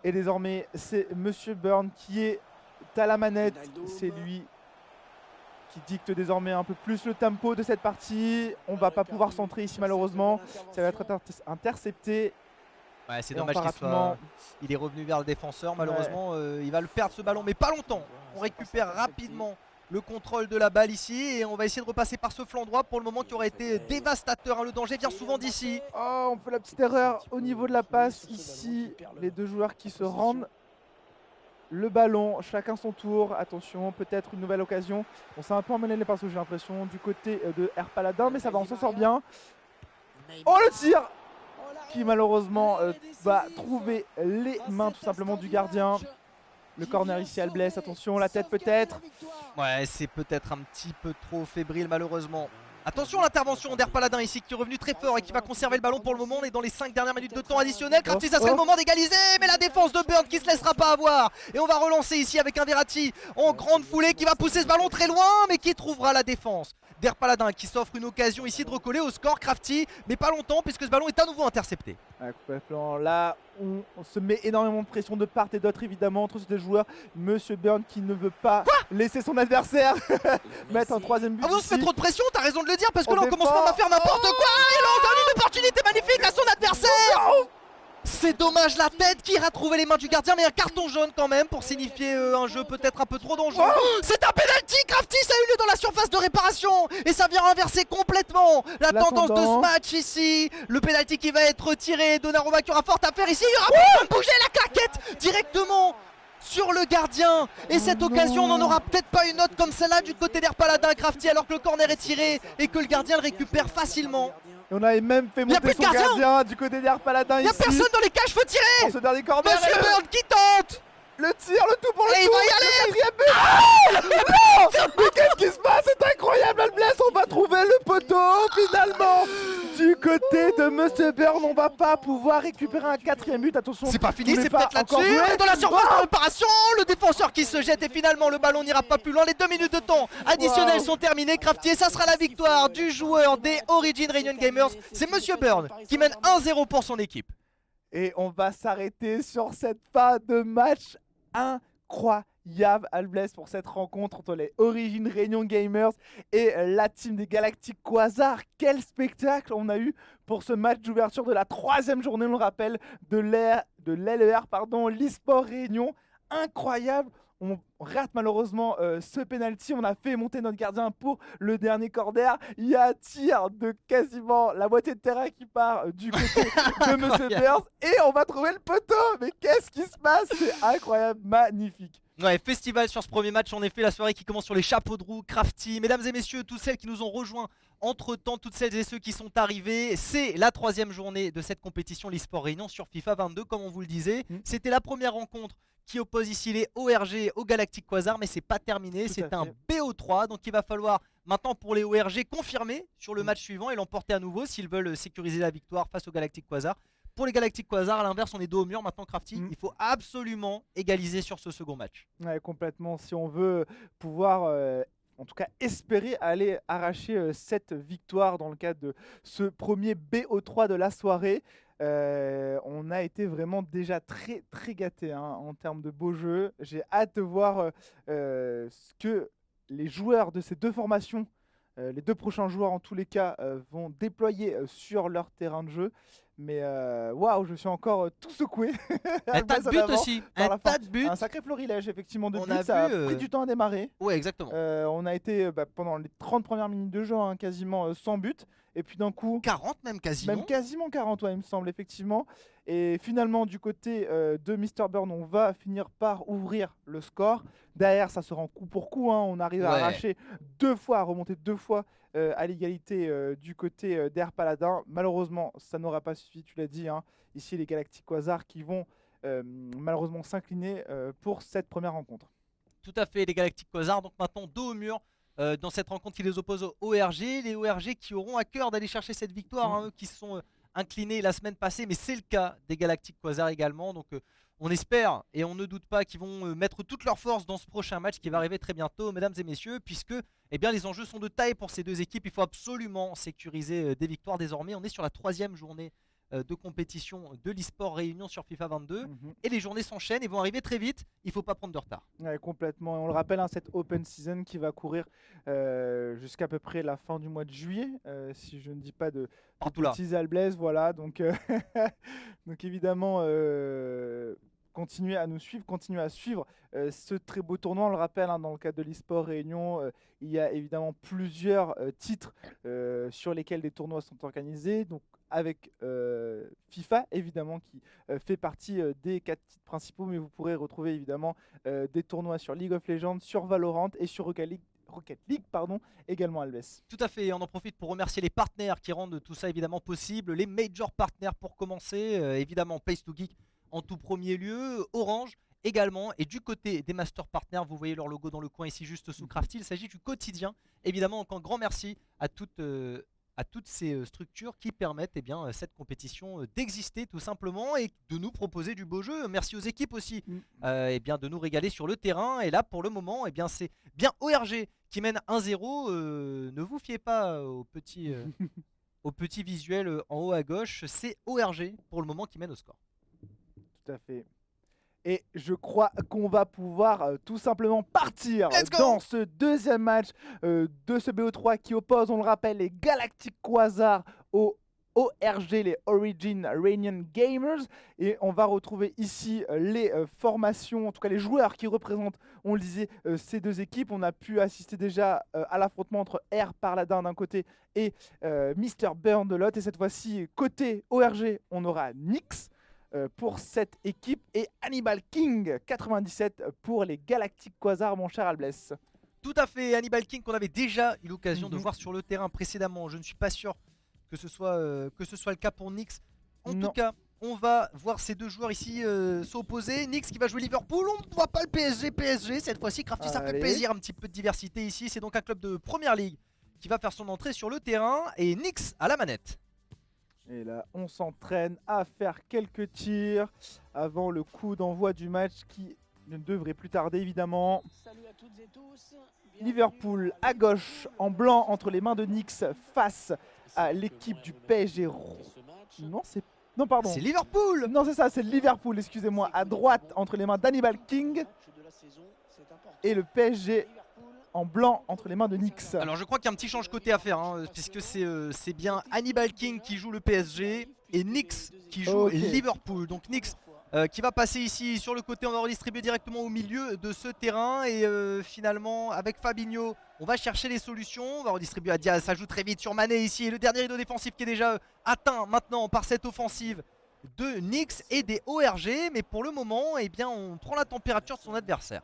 S2: Et désormais c'est Monsieur Burn qui est à la manette. C'est lui qui dicte désormais un peu plus le tempo de cette partie. On va pas pouvoir centrer ici malheureusement. Ça va être intercepté.
S1: Ouais, c'est dommage qu'il soit. Il est revenu vers le défenseur. Malheureusement, il va le perdre ce ballon, mais pas longtemps. On récupère rapidement le contrôle de la balle ici et on va essayer de repasser par ce flanc droit pour le moment qui aurait été dévastateur. Le danger vient souvent d'ici.
S2: Oh, on fait la petite erreur au niveau de la passe ici. Les deux joueurs qui se rendent le ballon, chacun son tour. Attention, peut-être une nouvelle occasion. On s'est un peu emmêlé les pinceaux, j'ai l'impression, du côté de Air Paladin, mais ça va, on s'en sort bien. Oh, le tir qui malheureusement va trouver les mains tout simplement du gardien. Le corner ici Albless, attention la tête peut-être.
S1: Ouais, c'est peut-être un petit peu trop fébrile malheureusement. Attention à l'intervention d'Air Paladin ici qui est revenu très fort et qui va conserver le ballon pour le moment. On est dans les 5 dernières minutes de temps additionnel. Crafty, ça serait le moment d'égaliser, mais la défense de Burn qui se laissera pas avoir. Et on va relancer ici avec un Verratti en grande foulée qui va pousser ce ballon très loin, mais qui trouvera la défense d'Air Paladin qui s'offre une occasion ici de recoller au score. Crafty, mais pas longtemps puisque ce ballon est à nouveau intercepté.
S2: Ouais, complètement. Là, on se met énormément de pression de part et d'autre évidemment entre ces deux joueurs. Monsieur Burn qui ne veut pas laisser son adversaire mettre un troisième but.
S1: Ah, on se fait
S2: ici.
S1: trop de pression, t'as raison de le dire, parce que là on commence
S2: défend.
S1: même à faire n'importe quoi. Et là on donne une opportunité magnifique à son adversaire. C'est dommage, la tête qui ira trouver les mains du gardien, mais un carton jaune quand même pour signifier un jeu peut-être un peu trop dangereux. C'est un penalty. Crafty, ça a eu lieu dans la surface de réparation et ça vient renverser complètement la tendance de ce match ici. Le penalty qui va être tiré, Donnarumma qui aura fort à faire ici, il y aura besoin de bouger la claquette directement sur le gardien. Et cette occasion, on n'en aura peut-être pas une autre comme celle-là du côté d'Air Paladin. Crafty, alors que le corner est tiré et que le gardien le récupère facilement.
S2: Et on avait même fait monter son gardien du côté d'Air Paladin ici.
S1: Y'a personne dans les cages, faut tirer.
S2: Ce dernier corner.
S1: Monsieur Burn qui tente.
S2: Le tir, le tout pour le
S1: Et il
S2: tout.
S1: va y aller.
S2: Non, mais qu'est-ce qui se passe? C'est incroyable, Albless. On va trouver le poteau finalement. Du côté de Monsieur Burn, on va pas pouvoir récupérer un quatrième but. Attention,
S1: c'est pas fini, c'est
S2: pas
S1: peut-être là-dessus. On est dans la surface de réparation. Le défenseur qui se jette et finalement le ballon n'ira pas plus loin. Les 2 minutes de temps additionnels sont terminées. Crafty, ça sera la victoire du joueur des Origin Reunion Gamers. C'est Monsieur Burn qui mène 1-0 pour son équipe.
S2: Et on va s'arrêter sur cette fin de match incroyable, Albless, pour cette rencontre entre les Origin Reunion Gamers et la team des Galactic Quasar. Quel spectacle on a eu pour ce match d'ouverture de la 3e journée, on le rappelle, de l'LER, l'eSport Réunion. Incroyable. On rate malheureusement ce penalty. On a fait monter notre gardien pour le dernier corner. Il y a un tir de quasiment la moitié de terrain qui part du côté de Monsieur Burns. Et on va trouver le poteau. Mais qu'est-ce qui se passe? C'est incroyable, magnifique.
S1: Ouais, festival sur ce premier match, en effet, la soirée qui commence sur les chapeaux de roue, Crafty, mesdames et messieurs, toutes celles qui nous ont rejoints entre temps, toutes celles et ceux qui sont arrivés, c'est la 3e journée de cette compétition, l'eSport Réunion sur FIFA 22, comme on vous le disait. C'était la première rencontre qui oppose ici les ORG aux Galactic Quasar, mais c'est pas terminé, c'est un BO3, donc il va falloir maintenant pour les ORG confirmer sur le match suivant et l'emporter à nouveau s'ils veulent sécuriser la victoire face aux Galactic Quasar. Pour les Galactic Quasar, à l'inverse, on est dos au mur maintenant, Crafty. Il faut absolument égaliser sur ce second match.
S2: Ouais, complètement. Si on veut pouvoir, en tout cas, espérer aller arracher cette victoire dans le cadre de ce premier BO3 de la soirée. On a été vraiment déjà très très gâtés en termes de beau jeu. J'ai hâte de voir ce que les joueurs de ces deux formations, les deux prochains joueurs en tous les cas, vont déployer sur leur terrain de jeu. Mais waouh, je suis encore tout secoué.
S1: Un tas de buts aussi. Un tas de buts.
S2: Un sacré florilège effectivement de
S1: on
S2: buts.
S1: A
S2: ça
S1: vu,
S2: a pris du temps à démarrer.
S1: Ouais, exactement.
S2: On a été pendant les 30 premières minutes de jeu quasiment sans but. Et puis d'un coup...
S1: 40 même quasiment.
S2: Même quasiment 40, ouais, il me semble, effectivement. Et finalement, du côté de Mr. Burn, on va finir par ouvrir le score. Derrière, ça se rend coup pour coup. On arrive à arracher 2 fois, à remonter 2 fois à l'égalité du côté d'Air Paladin. Malheureusement, ça n'aura pas suffi, tu l'as dit. Ici, les Galactic Quasar qui vont malheureusement s'incliner pour cette première rencontre.
S1: Tout à fait, les Galactic Quasar. Donc maintenant, dos au mur. Dans cette rencontre qui les oppose aux ORG, les ORG qui auront à cœur d'aller chercher cette victoire, eux qui se sont inclinés la semaine passée, mais c'est le cas des Galactic Quasar également, donc on espère et on ne doute pas qu'ils vont mettre toutes leurs forces dans ce prochain match qui va arriver très bientôt, mesdames et messieurs, puisque bien, les enjeux sont de taille pour ces deux équipes. Il faut absolument sécuriser des victoires désormais. On est sur la 3e journée de compétition de l'eSport Réunion sur FIFA 22 et les journées s'enchaînent et vont arriver très vite, il ne faut pas prendre de retard.
S2: Ouais, complètement, on le rappelle, cette open season qui va courir jusqu'à peu près la fin du mois de juillet, si je ne dis pas de bêtises, Albless, voilà, donc, donc évidemment continuez à nous suivre, continuez à suivre ce très beau tournoi. On le rappelle, dans le cadre de l'eSport Réunion, il y a évidemment plusieurs titres sur lesquels des tournois sont organisés, donc avec FIFA évidemment qui fait partie des 4 titres principaux, mais vous pourrez retrouver évidemment des tournois sur League of Legends, sur Valorant et sur Rocket League, également, Alves.
S1: Tout à fait, on en profite pour remercier les partenaires qui rendent tout ça évidemment possible, les major partenaires pour commencer, évidemment Place2Geek en tout premier lieu, Orange également. Et du côté des Master Partners, vous voyez leur logo dans le coin ici juste sous Crafty. Il s'agit du quotidien. Évidemment, donc un grand merci à toutes ces structures qui permettent cette compétition d'exister tout simplement et de nous proposer du beau jeu. Merci aux équipes aussi de nous régaler sur le terrain. Et là pour le moment c'est bien ORG qui mène 1-0. Ne vous fiez pas au petit, au petit visuel en haut à gauche. C'est ORG pour le moment qui mène au score.
S2: Tout à fait. Et je crois qu'on va pouvoir tout simplement partir dans ce deuxième match de ce BO3 qui oppose, on le rappelle, les Galactic Quasar aux ORG, les Origin Reignion Gamers. Et on va retrouver ici les formations, en tout cas les joueurs qui représentent, on le disait, ces deux équipes. On a pu assister déjà à l'affrontement entre R Parladin d'un côté et Mr Burn de l'autre. Et cette fois-ci, côté ORG, on aura Nyx pour cette équipe et Hannibal King 97 pour les Galactic Quasar, mon cher Albless.
S1: Tout à fait, Hannibal King qu'on avait déjà eu l'occasion de voir sur le terrain précédemment. Je ne suis pas sûr que ce soit le cas pour Nyx. En tout cas, on va voir ces deux joueurs ici s'opposer. Nyx qui va jouer Liverpool, on ne voit pas le PSG cette fois-ci. Crafty, ça fait plaisir, un petit peu de diversité ici. C'est donc un club de Première Ligue qui va faire son entrée sur le terrain et Nyx à la manette.
S2: Et là, on s'entraîne à faire quelques tirs avant le coup d'envoi du match qui ne devrait plus tarder évidemment.
S3: Salut à toutes et tous.
S2: Liverpool à gauche en blanc entre les mains de Nyx face à l'équipe du PSG. Non, pardon.
S1: C'est Liverpool.
S2: Non, c'est ça, c'est Liverpool, excusez-moi. À droite entre les mains d'Hannibal King et le PSG en blanc entre les mains de Nyx.
S1: Alors je crois qu'il y a un petit change côté à faire puisque c'est bien Hannibal King qui joue le PSG et Nyx qui joue Liverpool. Donc Nyx qui va passer ici sur le côté, on va redistribuer directement au milieu de ce terrain et finalement avec Fabinho on va chercher les solutions, on va redistribuer à Diaz, ça joue très vite sur Mané ici et le dernier rideau défensif qui est déjà atteint maintenant par cette offensive de Nyx et des ORG, mais pour le moment on prend la température de son adversaire.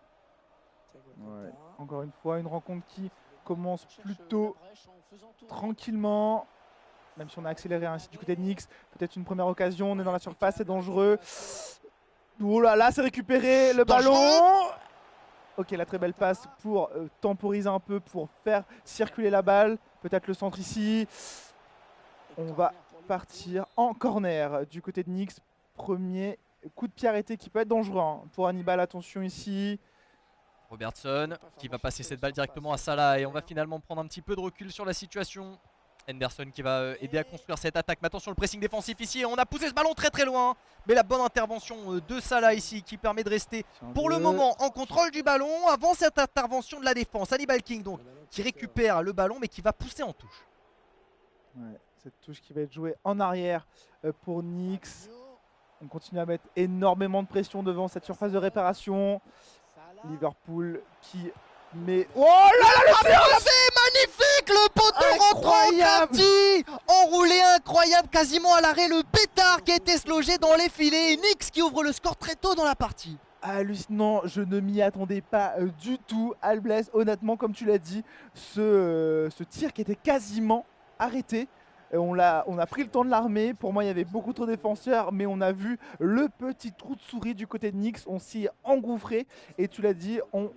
S2: Ouais. Encore une fois, une rencontre qui commence plutôt tranquillement. Même si on a accéléré ainsi du côté de Nyx. Peut-être une première occasion, on est dans la surface, c'est dangereux. Oh là là, c'est récupéré le ballon. Ok, la très belle passe pour temporiser un peu, pour faire circuler la balle. Peut-être le centre ici. On va partir en corner du côté de Nyx. Premier coup de pied arrêté qui peut être dangereux pour Hannibal, attention ici.
S1: Robertson qui va passer cette balle directement à Salah et on va finalement prendre un petit peu de recul sur la situation. Henderson qui va aider à construire cette attaque. Mais attention le pressing défensif ici. On a poussé ce ballon très très loin. Mais la bonne intervention de Salah ici qui permet de rester pour le moment en contrôle du ballon. Avant cette intervention de la défense. Hannibal King donc qui récupère le ballon mais qui va pousser en touche.
S2: Ouais, cette touche qui va être jouée en arrière pour Nyx. On continue à mettre énormément de pression devant cette surface de réparation. Liverpool qui met... Oh là là, le tir,
S1: c'est magnifique, le poteau rentrant, enroulé incroyable, quasiment à l'arrêt, le pétard qui a été logé dans les filets. Nyx qui ouvre le score très tôt dans la partie.
S2: Hallucinant, je ne m'y attendais pas du tout. Albless, honnêtement, comme tu l'as dit, ce tir qui était quasiment arrêté. On a pris le temps de l'armer. Pour moi, il y avait beaucoup trop de défenseurs, mais on a vu le petit trou de souris du côté de Nyx. On s'y est engouffré. Et tu l'as dit, on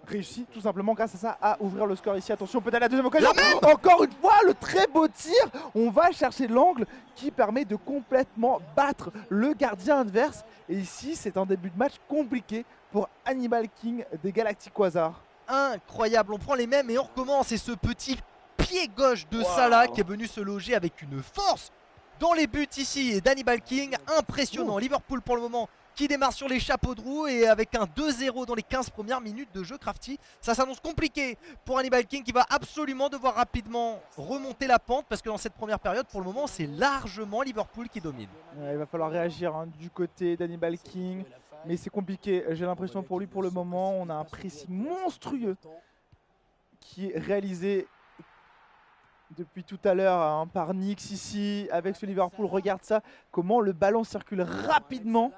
S2: réussit tout simplement grâce à ça à ouvrir le score ici. Attention, peut-être la deuxième occasion. Encore une fois, le très beau tir. On va chercher l'angle qui permet de complètement battre le gardien adverse. Et ici, c'est un début de match compliqué pour Hannibal King des Galactic Quasar.
S1: Incroyable, on prend les mêmes et on recommence. Et ce petit pied gauche de Salah qui est venu se loger avec une force dans les buts ici et d'Hannibal King, impressionnant. Liverpool pour le moment qui démarre sur les chapeaux de roue et avec un 2-0 dans les 15 premières minutes de jeu. Crafty, ça s'annonce compliqué pour Hannibal King qui va absolument devoir rapidement remonter la pente parce que dans cette première période pour le moment c'est largement Liverpool qui domine.
S2: Il va falloir réagir du côté d'Hannibal King, mais c'est compliqué, j'ai l'impression pour lui pour le moment. On a un pressing monstrueux qui est réalisé depuis tout à l'heure par Nyx ici avec ce Liverpool. Regarde ça, comment le ballon circule rapidement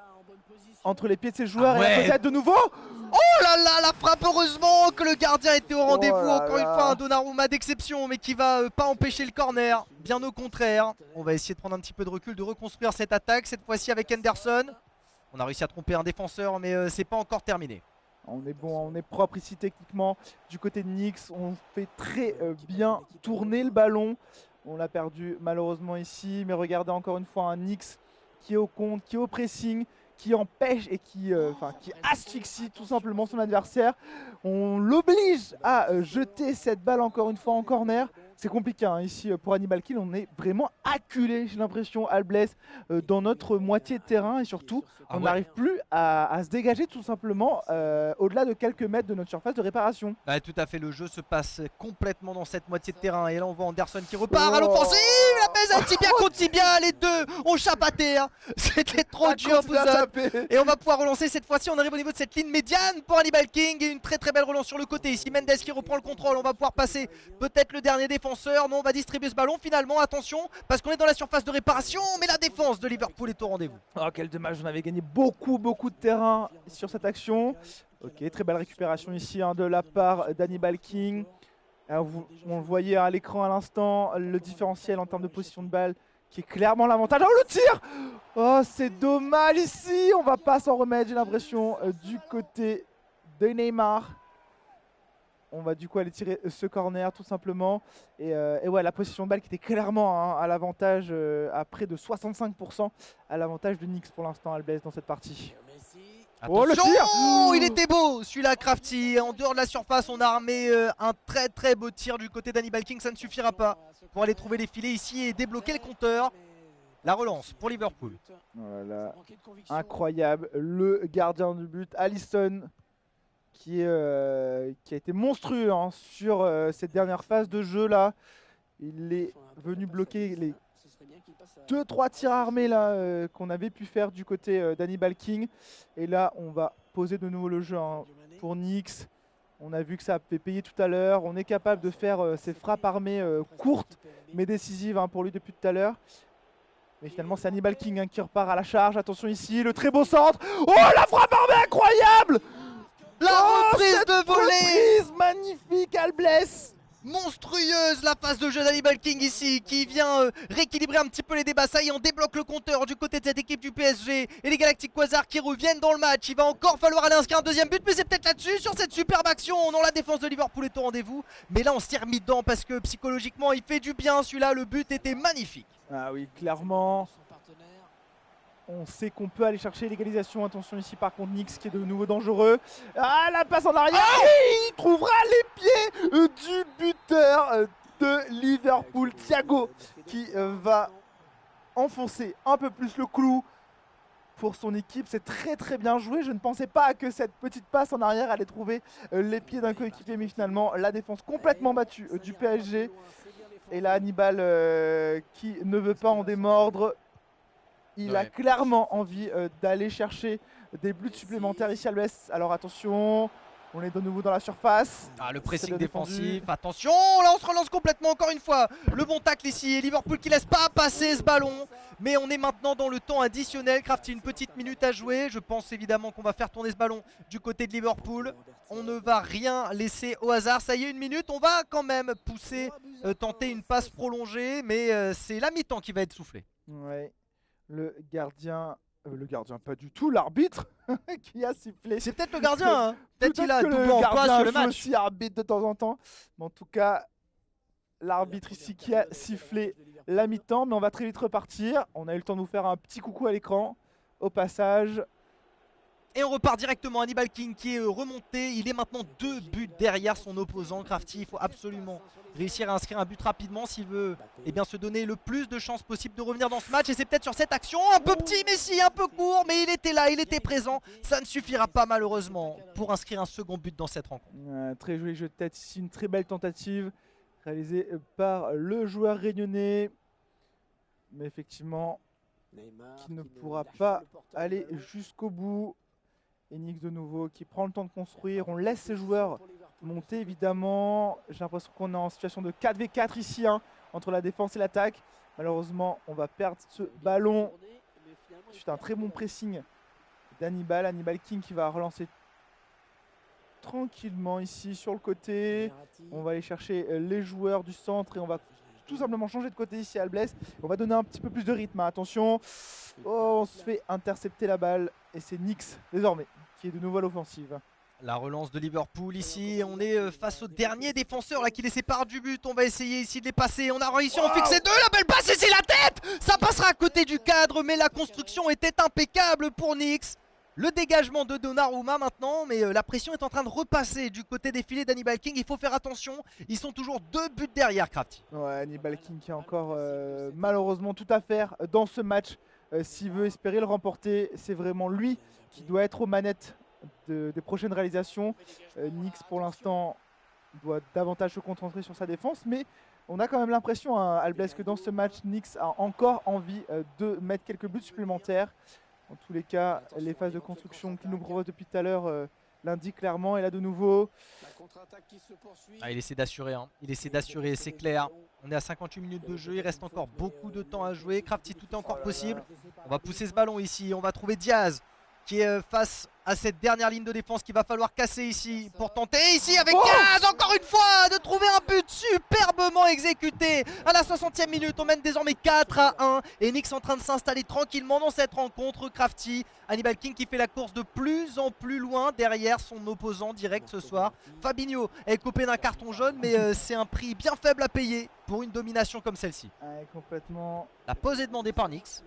S2: entre les pieds de ses joueurs et peut-être de nouveau.
S1: Oh là là, la frappe, heureusement que le gardien était au rendez-vous. Encore une fois un Donnarumma d'exception mais qui va pas empêcher le corner, bien au contraire. On va essayer de prendre un petit peu de recul, de reconstruire cette attaque, cette fois-ci avec Henderson. On a réussi à tromper un défenseur, mais c'est pas encore terminé.
S2: On est bon, on est propre ici techniquement. Du côté de Nyx, on fait très bien tourner le ballon. On l'a perdu malheureusement ici, mais regardez encore une fois un Nyx qui est au compte, qui est au pressing, qui empêche et qui asphyxie tout simplement son adversaire. On l'oblige à jeter cette balle encore une fois en corner. C'est compliqué hein, ici pour Hannibal Kill, on est vraiment acculé, j'ai l'impression, Albless, dans notre moitié de terrain et surtout on n'arrive plus à se dégager tout simplement au-delà de quelques mètres de notre surface de réparation.
S1: Ouais, tout à fait, le jeu se passe complètement dans cette moitié de terrain et là on voit Anderson qui repart à l'offensive, la baisse à tibia contre tibia, les deux ont chapaté, hein. C'était trop dur pour ça. Et on va pouvoir relancer cette fois-ci, on arrive au niveau de cette ligne médiane pour Hannibal King et une très très belle relance sur le côté ici, Mendes qui reprend le contrôle, on va pouvoir passer peut-être le dernier défenseur, non on va distribuer ce ballon finalement, attention parce qu'on est dans la surface de réparation mais la défense de Liverpool est au rendez-vous.
S2: Oh quel dommage, on avait gagné beaucoup de terrain sur cette action. Ok, très belle récupération ici hein, de la part d'Hannibal King. Alors, on le voyait à l'écran à l'instant, le différentiel en termes de position de balle qui est clairement l'avantage. Oh le tir! Oh c'est dommage ici, on va pas s'en remettre j'ai l'impression du côté de Neymar. On va du coup aller tirer ce corner tout simplement. Et ouais, la position de balle qui était clairement hein, à l'avantage, à près de 65% à l'avantage de Nyx pour l'instant, Albless dans cette partie.
S1: Attention, oh le tir! Il était beau celui-là, Crafty. En dehors de la surface, on a armé un très très beau tir du côté d'Hannibal King. Ça ne suffira pas pour aller trouver les filets ici et débloquer le compteur. La relance pour Liverpool.
S2: Voilà, incroyable. Le gardien du but, Alisson, qui a été monstrueux hein, sur cette dernière phase de jeu là. Il est venu bloquer les 2-3 tirs armés là qu'on avait pu faire du côté d'Hannibal King. Et là on va poser de nouveau le jeu hein, pour Nyx. On a vu que ça a fait payer tout à l'heure. On est capable de faire ces frappes armées courtes mais décisives hein, pour lui depuis tout à l'heure. Mais finalement c'est Hannibal King hein, qui repart à la charge. Attention ici, le très beau centre. Oh la frappe armée incroyable!
S1: La reprise de volée,
S2: reprise magnifique, Albless.
S1: Monstrueuse la phase de jeu d'Hannibal King ici qui vient rééquilibrer un petit peu les débats. Ça y est, on débloque le compteur du côté de cette équipe du PSG et les Galactic Quasars qui reviennent dans le match. Il va encore falloir aller inscrire un deuxième but, mais c'est peut-être là-dessus sur cette superbe action. Non, la défense de Liverpool est au rendez-vous, mais là on s'est remis dedans parce que psychologiquement il fait du bien celui-là. Le but était magnifique.
S2: Ah oui, clairement. On sait qu'on peut aller chercher l'égalisation. Attention ici par contre Nyx qui est de nouveau dangereux. Ah la passe en arrière. Et il trouvera les pieds du buteur de Liverpool, Thiago, qui va enfoncer un peu plus le clou pour son équipe. C'est très très bien joué. Je ne pensais pas que cette petite passe en arrière allait trouver les pieds d'un coéquipier, mais finalement la défense complètement battue du PSG. Et là Hannibal qui ne veut pas en démordre. Il a clairement envie d'aller chercher des buts supplémentaires ici à l'ouest. Alors attention, on est de nouveau dans la surface.
S1: Ah le pressing défensif, attention, là on se relance complètement encore une fois. Le bon tacle ici, et Liverpool qui laisse pas passer ce ballon. Mais on est maintenant dans le temps additionnel. Crafty, une petite minute à jouer. Je pense évidemment qu'on va faire tourner ce ballon du côté de Liverpool. On ne va rien laisser au hasard. Ça y est, une minute, on va quand même pousser, tenter une passe prolongée. Mais c'est la mi-temps qui va être soufflée.
S2: Ouais. Le gardien, pas du tout, l'arbitre qui a sifflé.
S1: C'est peut-être le gardien, hein. Peut-être qu'il a
S2: double
S1: emploi sur le match.
S2: Aussi arbitre de temps en temps. Mais en tout cas, l'arbitre ici qui a sifflé la mi-temps. Mais on va très vite repartir. On a eu le temps de vous faire un petit coucou à l'écran au passage.
S1: Et on repart directement. Hannibal King qui est remonté. Il est maintenant 2 buts derrière son opposant. Crafty, il faut absolument réussir à inscrire un but rapidement s'il veut bien, se donner le plus de chances possible de revenir dans ce match. Et c'est peut-être sur cette action, un peu petit Messi, un peu court, mais il était là, il était présent. Ça ne suffira pas malheureusement pour inscrire un second but dans cette rencontre.
S2: Très joli jeu de tête ici, une très belle tentative réalisée par le joueur réunionnais. Mais effectivement, qui ne pourra pas aller jusqu'au bout. Et Nyx de nouveau qui prend le temps de construire. On laisse ses joueurs monter évidemment. J'ai l'impression qu'on est en situation de 4v4 ici hein, entre la défense et l'attaque. Malheureusement on va perdre ce ballon. C'est un très bon pressing d'Hannibal. Hannibal King qui va relancer tranquillement ici sur le côté. On va aller chercher les joueurs du centre et on va tout simplement changer de côté ici à Albless. On va donner un petit peu plus de rythme. Attention. Oh, on se fait intercepter la balle et c'est Nix désormais qui est de nouveau à l'offensive.
S1: La relance de Liverpool ici, on est face au dernier défenseur là qui les sépare du but. On va essayer ici de les passer, on a réussi à en fixer deux. La belle passe ici, la tête. Ça passera à côté du cadre, mais la construction était impeccable pour Nix. Le dégagement de Donnarumma maintenant, mais la pression est en train de repasser du côté des filets d'Hannibal King. Il faut faire attention, ils sont toujours 2 buts derrière, Crafty.
S2: Ouais, Hannibal King qui a encore malheureusement tout à faire dans ce match. S'il veut espérer le remporter, c'est vraiment lui qui doit être aux manettes des prochaines réalisations. Nix pour l'instant doit davantage se concentrer sur sa défense, mais on a quand même l'impression, hein, Albès, que dans ce match, Nix a encore envie de mettre quelques buts supplémentaires. En tous les cas, les phases de construction qu'il nous propose depuis tout à l'heure l'indiquent clairement. Et là de nouveau...
S1: Ah, il essaie d'assurer, hein. Il essaie d'assurer, c'est clair. On est à 58 minutes de jeu, il reste encore beaucoup de temps à jouer. Crafty, tout est encore possible. On va pousser ce ballon ici, on va trouver Diaz qui est face à cette dernière ligne de défense qu'il va falloir casser ici pour tenter ici avec Diaz encore une fois de trouver un but superbement exécuté. À la 60e minute, on mène désormais 4-1 et Nix en train de s'installer tranquillement dans cette rencontre. Crafty, Hannibal King qui fait la course de plus en plus loin derrière son opposant direct ce soir. Fabinho est coupé d'un carton jaune, mais c'est un prix bien faible à payer pour une domination comme celle-ci.
S2: Ouais, complètement.
S1: La pause est demandée par Nix.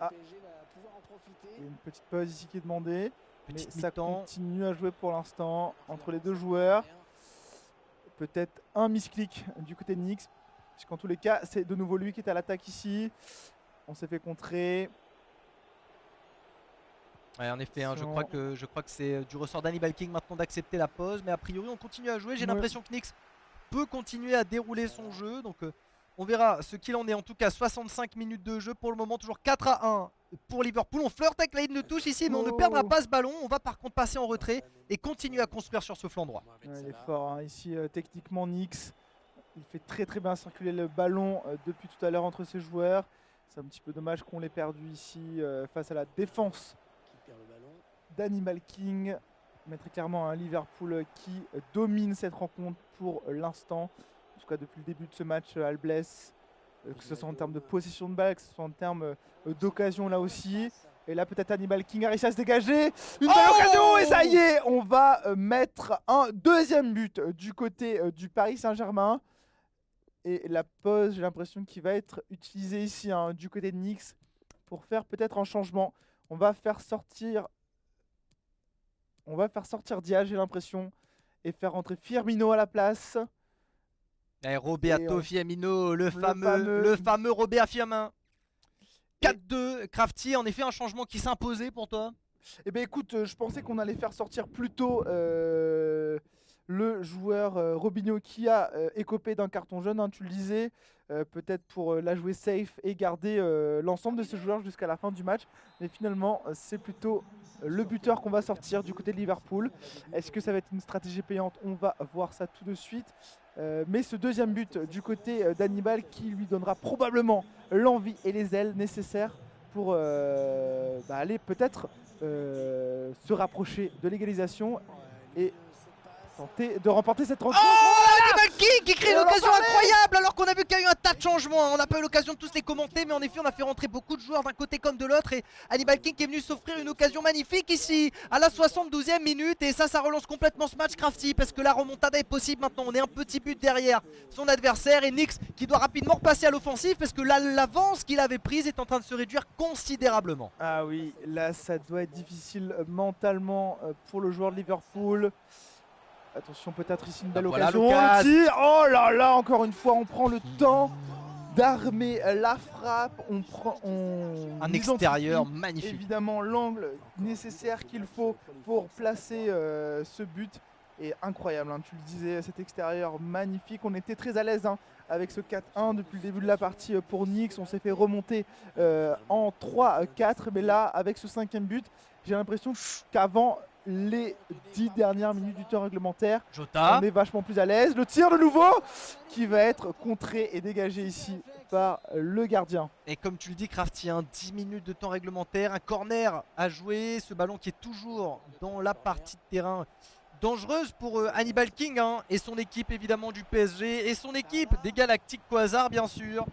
S2: Il y a une petite pause ici qui est demandée. Mais ça
S1: mi-temps.
S2: continue à jouer pour l'instant entre les deux joueurs. Peut-être un misclick du côté de Nix, puisqu'en tous les cas, c'est de nouveau lui qui est à l'attaque ici. On s'est fait contrer.
S1: Ouais, en effet, hein, je crois que c'est du ressort d'Hannibal King maintenant d'accepter la pause, mais a priori on continue à jouer. J'ai l'impression que Nix peut continuer à dérouler son jeu, donc on verra ce qu'il en est. En tout cas, 65 minutes de jeu pour le moment, toujours 4-1 pour Liverpool. On flirte avec la ligne de touche ici, mais on ne perdra pas ce ballon. On va par contre passer en retrait et continuer à construire sur ce flanc droit.
S2: Ouais, il est fort, hein. Ici techniquement Nix, il fait très très bien circuler le ballon depuis tout à l'heure entre ses joueurs. C'est un petit peu dommage qu'on l'ait perdu ici face à la défense d'Hannibal King. Mais très clairement un Liverpool qui domine cette rencontre pour l'instant. En tout cas depuis le début de ce match, Alblès, que ce soit en termes de possession de balle, que ce soit en termes d'occasion là aussi. Et là peut-être Hannibal King a réussi à se dégager. Une belle occasion et ça y est, on va mettre un deuxième but du côté du Paris Saint-Germain. Et la pause, j'ai l'impression qu'il va être utilisée ici hein, du côté de Nix pour faire peut-être un changement. On va faire sortir Diaz, j'ai l'impression, et faire rentrer Firmino à la place.
S1: Et Roberto Firmino, le fameux Robert Firmin. 4-2, Crafty, en effet un changement qui s'imposait pour toi.
S2: Eh bien écoute, je pensais qu'on allait faire sortir plutôt le joueur Robinho qui a écopé d'un carton jaune, hein, tu le disais, peut-être pour la jouer safe et garder l'ensemble de ce joueur jusqu'à la fin du match. Mais finalement, c'est plutôt le buteur qu'on va sortir du côté de Liverpool. Est-ce que ça va être une stratégie payante? On va voir ça tout de suite. Mais ce deuxième but du côté d'Hannibal qui lui donnera probablement l'envie et les ailes nécessaires pour aller peut-être se rapprocher de l'égalisation et tenter de remporter cette rencontre.
S1: Hannibal King qui crée une occasion incroyable alors qu'on a vu qu'il y a eu un tas de changements. On n'a pas eu l'occasion de tous les commenter, mais en effet on a fait rentrer beaucoup de joueurs d'un côté comme de l'autre et Hannibal King qui est venu s'offrir une occasion magnifique ici à la 72e minute et ça relance complètement ce match, Crafty, parce que la remontada est possible maintenant. On est un petit but derrière son adversaire et Nix qui doit rapidement repasser à l'offensive parce que l'avance qu'il avait prise est en train de se réduire considérablement.
S2: Ah oui, là ça doit être difficile mentalement pour le joueur de Liverpool. Attention, peut-être ici une belle occasion. Oh là là, encore une fois, on prend le temps d'armer la frappe. On prend
S1: un extérieur magnifique.
S2: Évidemment, l'angle nécessaire qu'il faut pour placer ce but est incroyable. Hein. Tu le disais, cet extérieur magnifique. On était très à l'aise hein, avec ce 4-1 depuis le début de la partie pour Nix. On s'est fait remonter en 3-4. Mais là, avec ce 5e but, j'ai l'impression qu'avant les 10 dernières minutes du temps réglementaire,
S1: Jota.
S2: On est vachement plus à l'aise. Le tir de nouveau qui va être contré et dégagé ici par le gardien.
S1: Et comme tu le dis, Crafty, 10 minutes de temps réglementaire, un corner à jouer, ce ballon qui est toujours dans la partie de terrain dangereuse pour Hannibal King hein, et son équipe évidemment du PSG et son équipe des Galactiques Quasar bien sûr.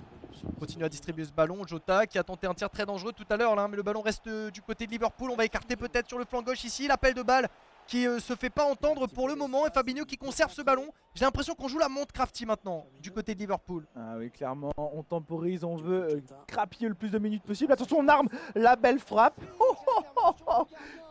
S1: continue à distribuer ce ballon. Jota qui a tenté un tir très dangereux tout à l'heure là, mais le ballon reste du côté de Liverpool. On va écarter peut-être sur le flanc gauche ici. L'appel de balle qui se fait pas entendre pour le moment. Et Fabinho qui conserve ce ballon. J'ai l'impression qu'on joue la montre Crafty maintenant du côté de Liverpool.
S3: Ah oui, clairement, on temporise, on veut grappiller le plus de minutes possible. Attention, on arme la belle frappe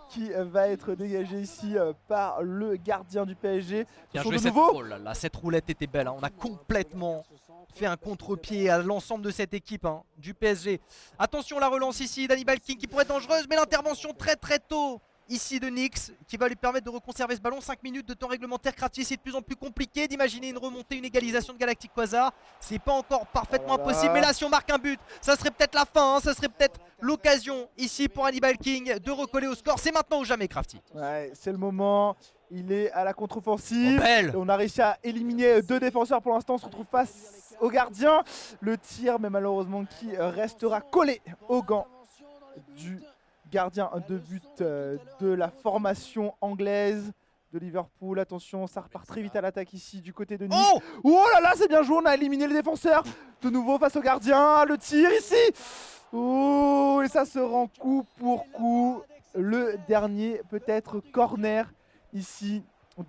S3: qui va être dégagée ici par le gardien du PSG.
S1: Bien
S3: Attention
S1: joué,
S3: de nouveau.
S1: oh là là, cette roulette était belle. On a complètement fait un contre-pied à l'ensemble de cette équipe du PSG. Attention, la relance ici d'Hannibal King qui pourrait être dangereuse, mais l'intervention très tôt ici de Nix qui va lui permettre de reconserver ce ballon. 5 minutes de temps réglementaire. Crafty, c'est de plus en plus compliqué d'imaginer une remontée, une égalisation de Galactic Quasar. C'est pas encore parfaitement possible, mais là si on marque un but, ça serait peut-être la fin, ça serait peut-être l'occasion ici pour Hannibal King de recoller au score. C'est maintenant ou jamais, Crafty.
S3: Ouais, c'est le moment. Il est à la contre-offensive.
S1: Belle.
S3: On a réussi à éliminer 2 défenseurs pour l'instant. On se retrouve face au gardien. Le tir, mais malheureusement, qui restera collé au gant du gardien de but de la formation anglaise de Liverpool. Attention, ça repart très vite à l'attaque ici du côté de Nice. Oh là là, c'est bien joué. On a éliminé les défenseurs. De nouveau face au gardien. Le tir ici. Oh, et ça se rend coup pour coup. Le dernier peut-être corner ici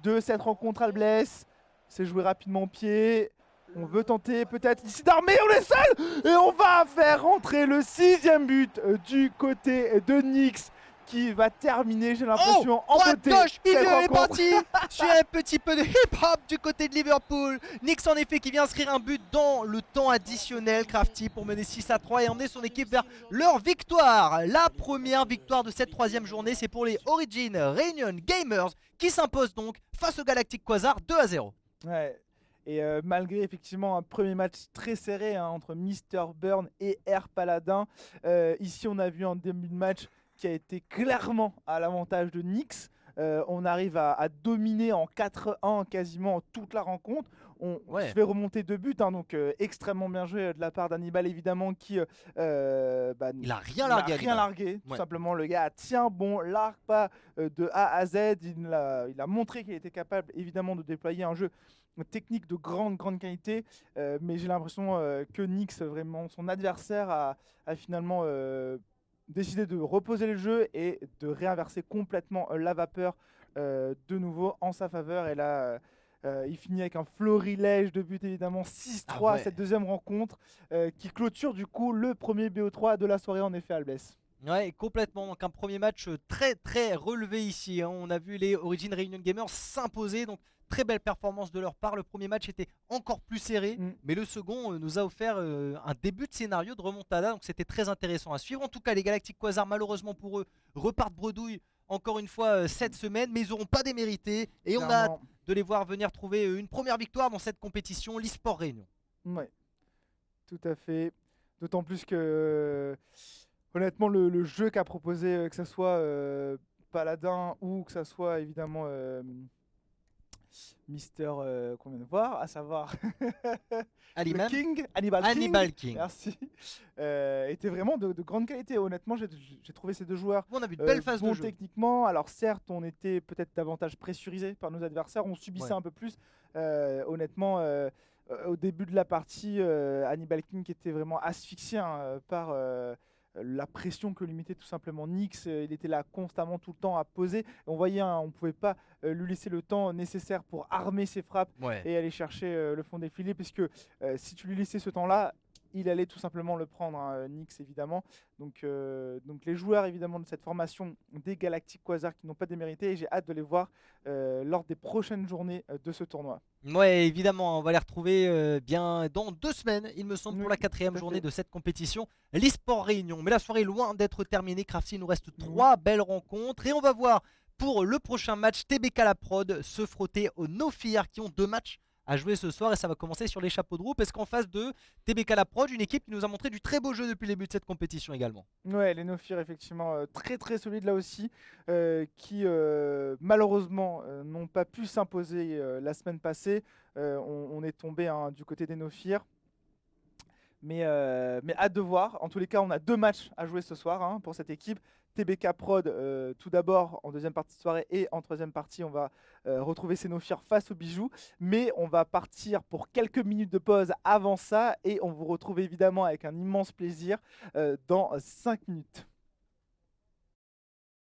S3: de cette rencontre Alblès. C'est joué rapidement au pied. On veut tenter peut-être ici d'armer, on est seul. Et on va faire rentrer le 6e but du côté de Nix qui va terminer, j'ai l'impression, en beauté.
S1: Gauche, milieu est parti sur un petit peu de hip-hop du côté de Liverpool. Nix en effet qui vient inscrire un but dans le temps additionnel, Crafty, pour mener 6-3 et emmener son équipe vers leur victoire. La première victoire de cette 3e journée, c'est pour les Origin Reunion Gamers qui s'imposent donc face au Galactic Quasar 2-0.
S3: Ouais. Et malgré effectivement un premier match très serré entre Mr Burn et Air Paladin, ici on a vu un début de match qui a été clairement à l'avantage de Nix. On arrive à dominer en 4-1 quasiment toute la rencontre. On se fait remonter 2 buts, donc extrêmement bien joué de la part d'Hannibal évidemment qui
S1: il a rien largué,
S3: tout simplement. Le gars tient bon, largue pas de A à Z. Il a montré qu'il était capable évidemment de déployer un jeu technique de grande qualité, mais j'ai l'impression que Nix, vraiment son adversaire, a finalement décidé de reposer le jeu et de réinverser complètement la vapeur de nouveau en sa faveur. Et là il finit avec un florilège de buts évidemment, 6-3 cette 2e rencontre qui clôture du coup le premier BO3 de la soirée en effet Albès.
S1: Ouais, complètement. Donc un premier match très relevé ici. On a vu les Origin Reunion Gamers s'imposer. Donc très belle performance de leur part. Le premier match était encore plus serré. Mais le second nous a offert un début de scénario de remontada. Donc c'était très intéressant à suivre. En tout cas, les Galactic Quasar, malheureusement pour eux, repartent bredouille encore une fois cette semaine. Mais ils n'auront pas démérité. Et on a hâte de les voir venir trouver une première victoire dans cette compétition, l'eSport Réunion.
S3: Ouais, tout à fait. D'autant plus que... honnêtement, le jeu qu'a proposé, que ce soit Paladin ou que ce soit évidemment Mister qu'on vient de voir, à savoir Hannibal King, merci, était vraiment de grande qualité. Honnêtement, j'ai trouvé ces 2 joueurs
S1: on a vu de belles phases de jeu
S3: techniquement. Alors certes, on était peut-être davantage pressurisé par nos adversaires, on subissait un peu plus. Honnêtement, au début de la partie, Hannibal King qui était vraiment asphyxié par la pression que lui mettait tout simplement Nix. Il était là constamment tout le temps à poser. On voyait, on ne pouvait pas lui laisser le temps nécessaire pour armer ses frappes et aller chercher le fond des filets, parce que si tu lui laissais ce temps-là, il allait tout simplement le prendre, Nix évidemment. Donc les joueurs évidemment de cette formation des Galactic Quasar qui n'ont pas démérité, et j'ai hâte de les voir lors des prochaines journées de ce tournoi.
S1: Ouais, évidemment, on va les retrouver bien dans 2 semaines, il me semble, pour la 4e journée de cette compétition, l'eSport Réunion. Mais la soirée est loin d'être terminée, Crafty, il nous reste 3 belles rencontres et on va voir pour le prochain match TBK La Prod se frotter aux No Fear qui ont 2 matchs à jouer ce soir, et ça va commencer sur les chapeaux de roue parce qu'en face de TBK La Prod, une équipe qui nous a montré du très beau jeu depuis le début de cette compétition également.
S3: Ouais, les No Fear effectivement très solides là aussi, qui malheureusement n'ont pas pu s'imposer la semaine passée. On est tombé du côté des No Fear. Mais hâte de voir. En tous les cas, on a 2 matchs à jouer ce soir hein, pour cette équipe. TBK Prod, tout d'abord en deuxième partie de soirée et en troisième partie, on va retrouver Xenophir face aux bijoux. Mais on va partir pour quelques minutes de pause avant ça et on vous retrouve évidemment avec un immense plaisir dans 5 minutes.